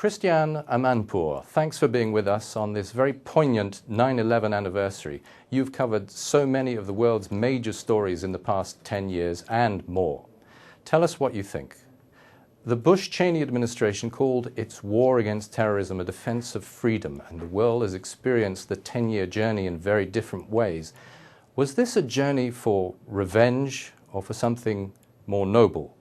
Christiane Amanpour, thanks for being with us on this very poignant 9/11 anniversary. You've covered so many of the world's major stories in the past 10 years and more. Tell us what you think. The Bush-Cheney Administration called its war against terrorism a defense of freedom, and the world has experienced the 10-year journey in very different ways. Was this a journey for revenge or for something more noble?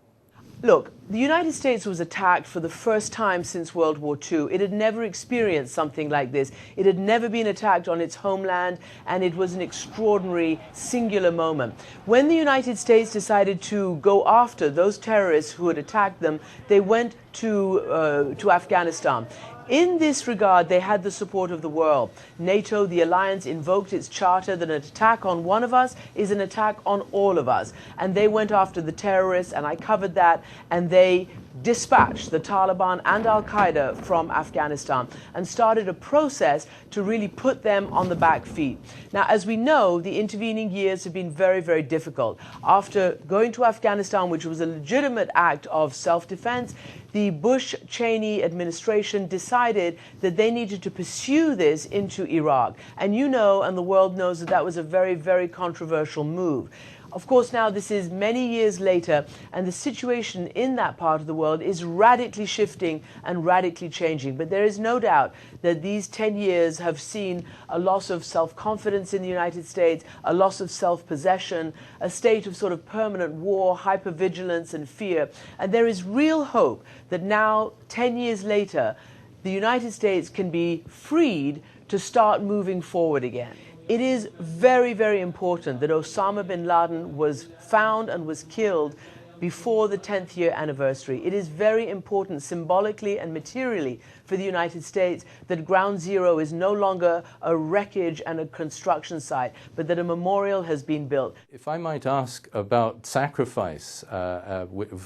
Look, the United States was attacked for the first time since World War II. It had never experienced something like this. It had never been attacked on its homeland, and it was an extraordinary, singular moment. When the United States decided to go after those terrorists who had attacked them, they went to Afghanistan. In this regard, they had the support of the world. NATO, the alliance, invoked its charter that an attack on one of us is an attack on all of us. And they went after the terrorists, and I covered that, and they dispatched the Taliban and Al-Qaeda from Afghanistan and started a process to really put them on the back feet. Now, as we know, the intervening years have been very, very difficult. After going to Afghanistan, which was a legitimate act of self-defense, the Bush-Cheney administration decided that they needed to pursue this into Iraq. And you know, and the world knows, that that was a very, very controversial move. Of course, now this is many years later, and the situation in that part of the world is radically shifting and radically changing. But there is no doubt that these 10 years have seen a loss of self-confidence in the United States, a loss of self-possession, a state of sort of permanent war, hypervigilance and fear. And there is real hope that now, 10 years later, the United States can be freed to start moving forward again. It is very, very important that Osama bin Laden was found and was killed before the 10th year anniversary. It is very important symbolically and materially for the United States that Ground Zero is no longer a wreckage and a construction site, but that a memorial has been built. If I might ask about sacrifice,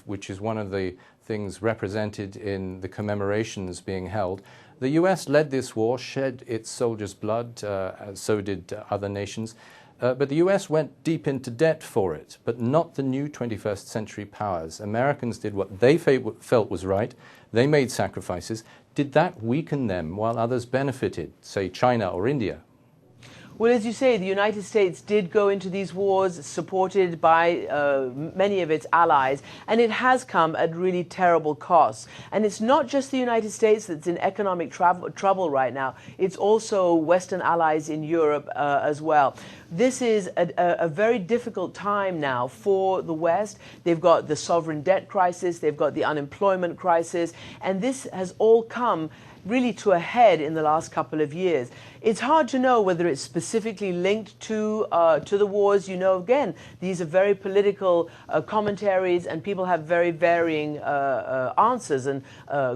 which is one of the things represented in the commemorations being held, the US led this war, shed its soldiers' blood, so did other nations, but the US went deep into debt for it, but not the new 21st century powers. Americans did what they felt was right. They made sacrifices. Did that weaken them while others benefited, say China or India? Well, as you say, the United States did go into these wars supported by many of its allies, and it has come at really terrible costs. And it's not just the United States that's in economic trouble right now. It's also Western allies in Europe as well. This is a very difficult time now for the West. They've got the sovereign debt crisis, they've got the unemployment crisis, and this has all come really to a head in the last couple of years. It's hard to know whether it's specifically linked to the wars. You know, again, these are very political commentaries, and people have very varying answers and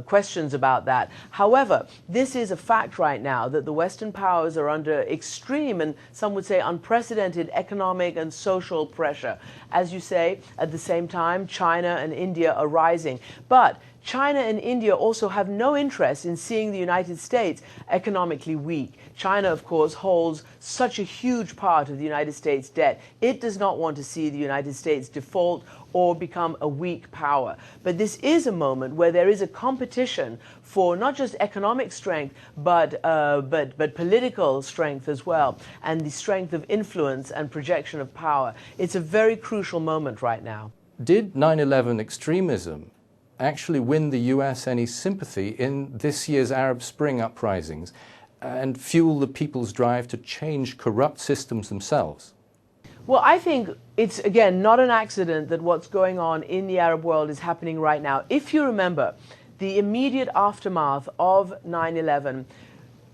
questions about that. However, this is a fact right now that the Western powers are under extreme and some would say unprecedented economic and social pressure. As you say, at the same time, China and India are rising. But China and India also have no interest in seeing the United States economically weak. China, of course, holds such a huge part of the United States' debt. It does not want to see the United States default or become a weak power. But this is a moment where there is a competition for not just economic strength, but political strength as well, and the strength of influence and projection of power. It's a very crucial moment right now. Did 9/11 extremism actually win the US any sympathy in this year's Arab Spring uprisings and fuel the people's drive to change corrupt systems themselves? Well, I think it's, again, not an accident that what's going on in the Arab world is happening right now. If you remember, the immediate aftermath of 9/11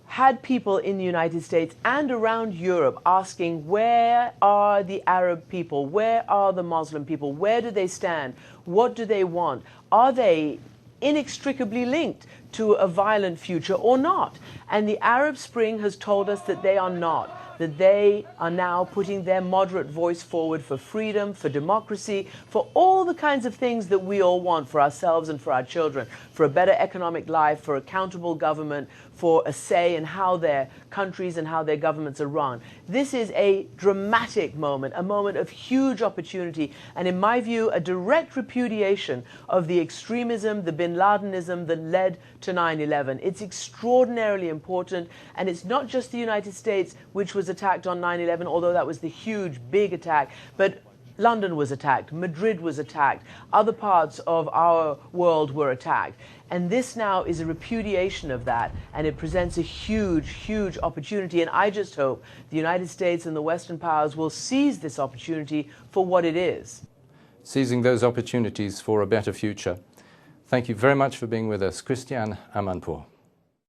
had people in the United States and around Europe asking, where are the Arab people? Where are the Muslim people? Where do they stand? What do they want? Are they inextricably linked to a violent future or not? And the Arab Spring has told us that they are not. that they are now putting their moderate voice forward for freedom, for democracy, for all the kinds of things that we all want for ourselves and for our children, for a better economic life, for accountable government, for a say in how their countries and how their governments are run. This is a dramatic moment, a moment of huge opportunity, and in my view, a direct repudiation of the extremism, the bin Ladenism that led to 9/11. It's extraordinarily important, and it's not just the United States which was attacked on 9/11, although that was the huge, big attack, but London was attacked, Madrid was attacked, other parts of our world were attacked. And this now is a repudiation of that, and it presents a huge, huge opportunity. And I just hope the United States and the Western powers will seize this opportunity for what it is. Seizing those opportunities for a better future. Thank you very much for being with us, Christiane Amanpour.